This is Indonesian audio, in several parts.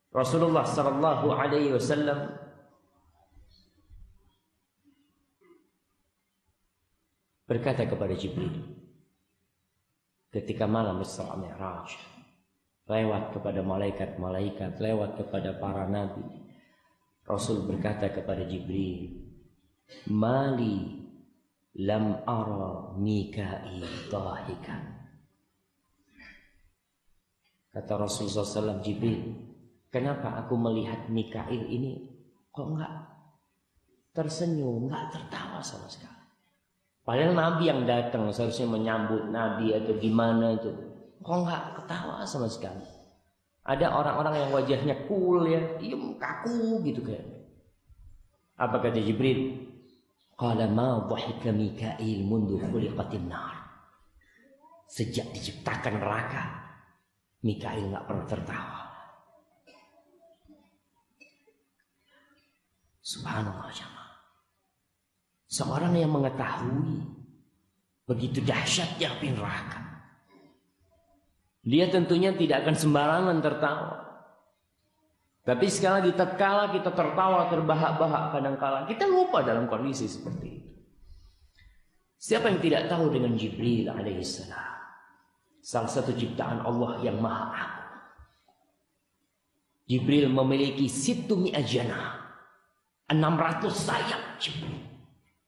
Rasulullah sallallahu alaihi wasallam berkata kepada Jibril ketika malam Isra Mi'raj, lewat kepada malaikat-malaikat, lewat kepada para nabi. Rasul berkata kepada Jibril, "Mali lam ara Mikail dahikan." Kata Rasulullah SAW, Jibril, kenapa aku melihat Mikail ini kok enggak tersenyum, enggak tertawa sama sekali? Padahal Nabi yang datang seharusnya menyambut Nabi atau gimana itu, kok enggak ketawa sama sekali? Ada orang-orang yang wajahnya cool ya, diem kaku gitu kan. Apa kata Jibril? Qala ma dhahika Mikail mundu khuliqatin nar. Sejak diciptakan neraka, Mikail enggak pernah tertawa. Subhanallah jemaah. Seorang yang mengetahui begitu dahsyatnya api neraka, dia tentunya tidak akan sembarangan tertawa. Tapi sekali lagi, tatkala kita tertawa terbahak-bahak, kadangkala kita lupa dalam kondisi seperti itu. Siapa yang tidak tahu dengan Jibril alaihissalam, salah satu ciptaan Allah yang maha agung. Jibril memiliki situ mi'ajana, 600 sayap Jibril.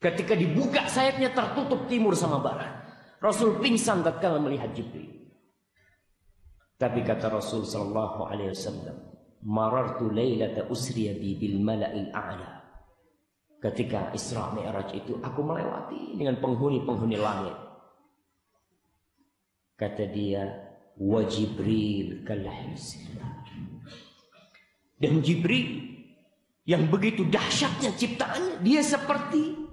Ketika dibuka sayapnya tertutup timur sama barat. Rasul pingsan tatkala melihat Jibril. Tapi kata Rasul sallallahu alaihi wasallam, "Marartu lailata usriya bi bil mala'il a'la." Ketika Isra Mi'raj itu aku melewati dengan penghuni-penghuni langit. Kata dia, "Wa Jibril kalhisil." Dan Jibril yang begitu dahsyatnya ciptaannya, dia seperti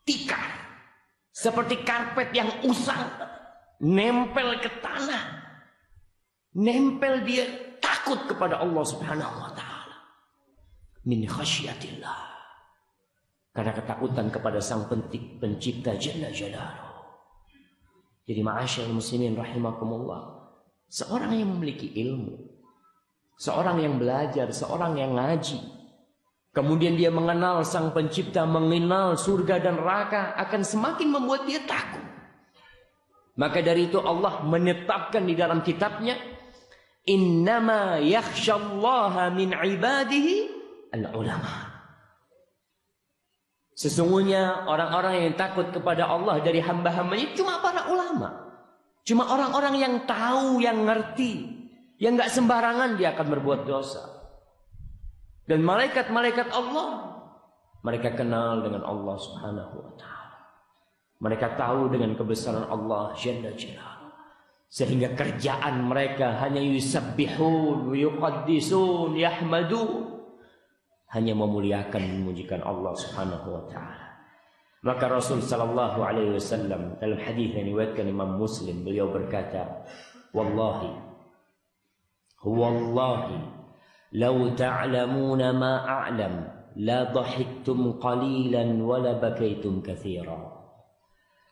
tikar, seperti karpet yang usang, nempel ke tanah. Nempel, dia takut kepada Allah Subhanahu wa taala. Min khasyatillah. Karena ketakutan kepada Sang Pencipta Jalla Jalaluhu. Jadi ma'asyiral muslimin rahimakumullah, seorang yang memiliki ilmu, seorang yang belajar, seorang yang ngaji, kemudian dia mengenal Sang Pencipta, mengenal surga dan neraka, akan semakin membuat dia takut. Maka dari itu Allah menetapkan di dalam kitabnya, innama yakhsyallaha min ibadihi al-ulama. Sesungguhnya orang-orang yang takut kepada Allah dari hamba-hambanya cuma para ulama. Cuma orang-orang yang tahu, yang ngerti, yang gak sembarangan dia akan berbuat dosa. Dan malaikat-malaikat Allah, mereka kenal dengan Allah Subhanahu wa ta'ala. Mereka tahu dengan kebesaran Allah Jalla Jalaluhu. Sehingga kerjaan mereka hanya yusabbihun, yuqaddisun, yahmadun. Hanya memuliakan, memujikan Allah Subhanahu wa ta'ala. Maka Rasul sallallahu alaihi wasallam dalam hadis yang diriwayatkan Imam Muslim, beliau berkata, "Wallahi, law ta'lamuna ma a'lam la dhahiktum qalilan wa la bakaitum katsiran."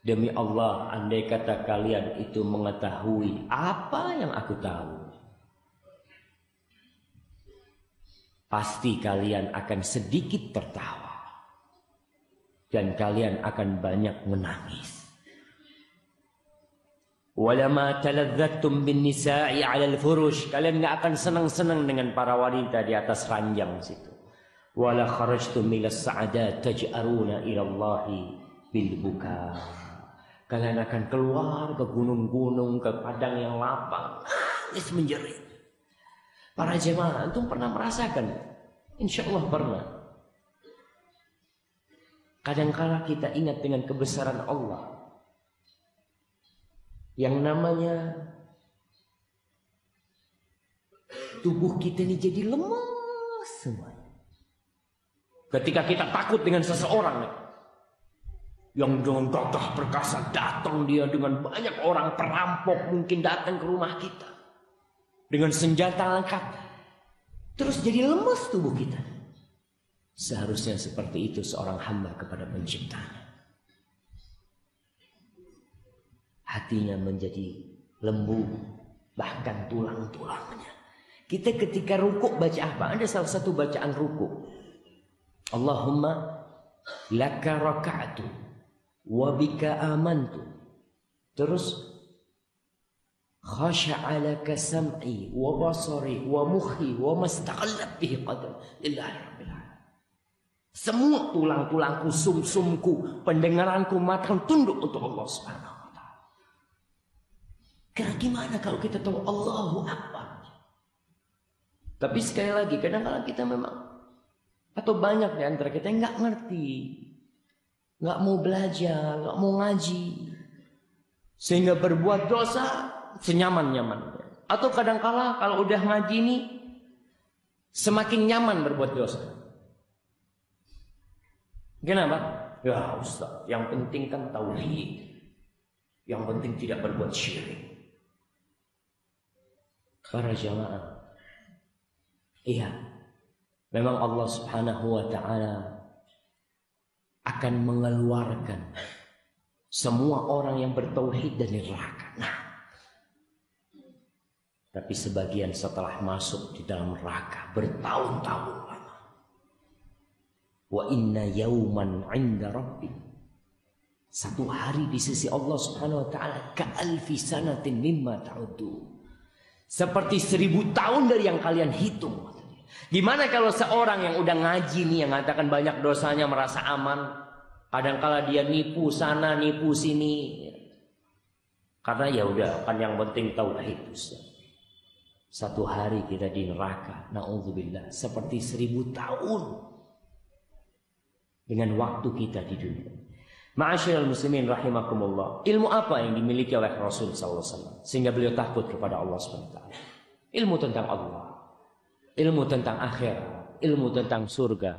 Demi Allah, andai kata kalian itu mengetahui apa yang aku tahu, pasti kalian akan sedikit tertawa dan kalian akan banyak menangis. Walama taladzattum bin nisa'i 'alal furush, kalian enggak akan senang-senang dengan para wanita di atas ranjang situ. Wala kharajtum milas sa'adat taj'aruna ila Allahi bil buka. Kalian akan keluar ke gunung-gunung, ke padang yang lapang, nangis menjerit. Para jemaah, antum pernah merasakan? Insya Allah pernah. Kadang-kala kita ingat dengan kebesaran Allah, yang namanya tubuh kita ini jadi lemas semuanya. Ketika kita takut dengan seseorang yang dengan gagah perkasa datang, dia dengan banyak orang perampok mungkin datang ke rumah kita dengan senjata lengkap, terus jadi lemas tubuh kita. Seharusnya seperti itu seorang hamba kepada penciptanya. Hatinya menjadi lembut, bahkan tulang-tulangnya Kita ketika rukuk baca apa? Ada salah satu bacaan rukuk. Allahumma laka raka'tu wa bika amantu. Terus khasha'a laka sam'i wa basari wa mukhi wa mastaqallat bihi qadam lillahi rabbil alamin. Semua tulang-tulangku, sum-sumku, pendengaranku, mataku tunduk untuk Allah Subhanahu wa taala. Karena gimana kalau kita tahu Allahu Akbar? Tapi sekali lagi kadang-kadang kita memang, atau banyak di antara kita yang nggak ngerti, nggak mau belajar, nggak mau ngaji, sehingga berbuat dosa senyaman-nyaman. Atau kadang-kala kalau udah ngaji nih semakin nyaman berbuat dosa. Kenapa? Ya Ustaz, yang penting kan tauhid, yang penting tidak berbuat syirik. Para jamaah, iya, memang Allah Subhanahu wa ta'ala akan mengeluarkan semua orang yang bertauhid dari neraka. Nah, tapi sebagian setelah masuk di dalam neraka bertahun-tahun lama. Wa inna yawman 'inda rabbi. Satu hari di sisi Allah Subhanahu wa ta'ala ka'alfi sanatin mimma ta'uddu. Seperti 1000 tahun dari yang kalian hitung. Gimana kalau seorang yang udah ngaji nih, yang mengatakan banyak dosanya, merasa aman, kadang-kala dia nipu sana nipu sini, karena ya udah kan yang penting tauhid. Satu hari kita di neraka, na'udzubillah, seperti 1000 tahun dengan waktu kita di dunia. Ma'asyiral muslimin rahimakumullah. Ilmu apa yang dimiliki oleh Rasul SAW sehingga beliau takut kepada Allah SWT? Ilmu tentang Allah, ilmu tentang akhirat, ilmu tentang surga.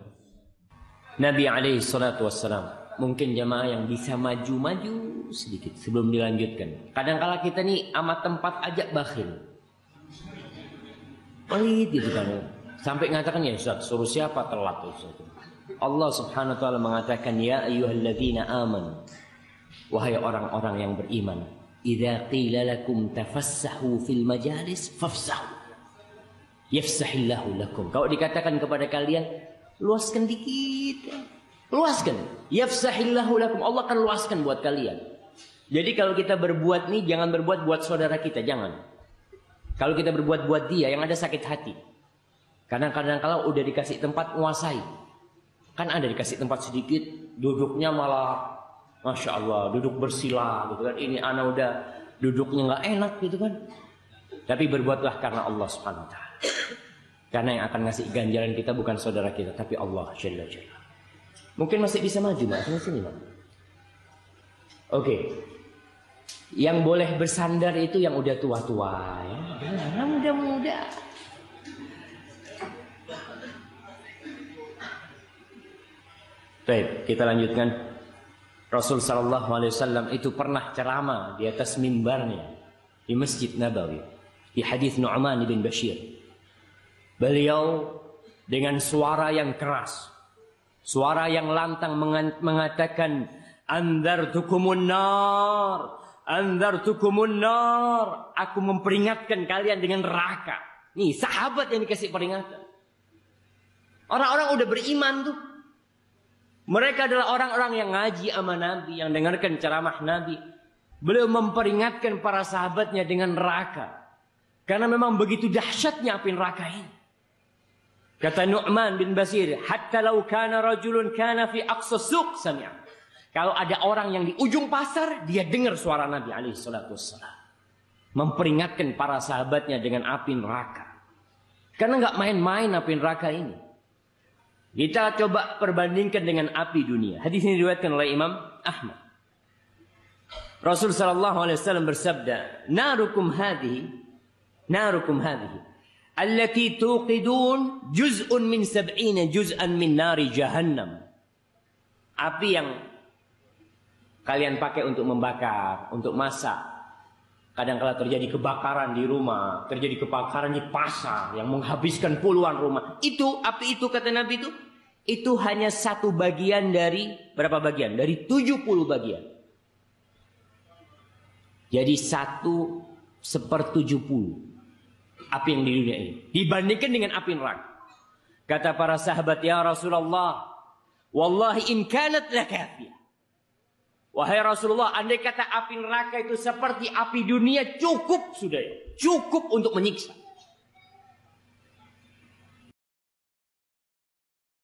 Nabi SAW, mungkin jamaah yang bisa maju-maju sedikit sebelum dilanjutkan. Kadang-kala kita nih amat tempat aja bakhil, pelit gitu kan, sampai ngatakan ya Ustaz, suruh siapa telat Ustaz. Allah Subhanahu wa ta'ala mengatakan, ya ayyuhalladzina amanu, wahai orang-orang yang beriman, idza qila lakum tafassahu fil majalis fafsahu yafsahillahu lakum. Kalau dikatakan kepada kalian luaskan dikit, luaskan, yafsahillahu lakum, Allah akan luaskan buat kalian. Jadi kalau kita berbuat nih, jangan berbuat buat saudara kita, jangan. Kalau kita berbuat buat dia, yang ada sakit hati. Kadang-kadang kalau udah dikasih tempat nguasai, kan ada dikasih tempat sedikit, duduknya malah Masya Allah, duduk bersila gitu kan. Ini anak udah duduknya nggak enak gitu kan. Tapi berbuatlah karena Allah Subhanahu wa ta'ala. Karena yang akan ngasih ganjaran kita bukan saudara kita, tapi Allah Jalla Jalla. Mungkin masih bisa maju Mbak, sini Mbak. Oke. Yang boleh bersandar itu yang udah tua-tua ya. Yang muda-muda. Baik, kita lanjutkan. Rasul sallallahu alaihi wasallam itu pernah ceramah di atas mimbarnya di Masjid Nabawi. Di hadis Nu'man bin Bashir. Beliau dengan suara yang keras, suara yang lantang mengatakan, "Andzartukumun nar, andzartukumun nar." Aku memperingatkan kalian dengan neraka. Nih, sahabat yang dikasih peringatan. Orang-orang udah beriman tuh. Mereka adalah orang-orang yang ngaji sama Nabi, yang dengarkan ceramah Nabi. Beliau memperingatkan para sahabatnya dengan neraka. Karena memang begitu dahsyatnya api neraka ini. Kata Nu'man bin Bashir, "Hatta law kana rajulun kana fi aqsa suq sami'a." Kalau ada orang yang di ujung pasar, dia dengar suara Nabi alaihi salatu wassalam. Memperingatkan para sahabatnya dengan api neraka. Karena enggak main-main api neraka ini. Kita coba perbandingkan dengan api dunia. Hadis ini diriwayatkan oleh Imam Ahmad. Rasul sallallahu alaihi wasallam bersabda, "Narukum hadhihi, allati tuqidun juz'un min 70 juz'an min nari jahannam." Api yang kalian pakai untuk membakar, untuk masak. Kadang-kala terjadi kebakaran di rumah, terjadi kebakaran di pasar yang menghabiskan puluhan rumah. Itu api itu kata Nabi itu hanya satu bagian dari berapa bagian? Dari 70 bagian. Jadi 1/70. api yang di dunia ini dibandingkan dengan api neraka. Kata para sahabat, ya Rasulullah, wallahi in kanat lakafiyah. Wahai Rasulullah, andai kata api neraka itu seperti api dunia, cukup sudah, cukup untuk menyiksa.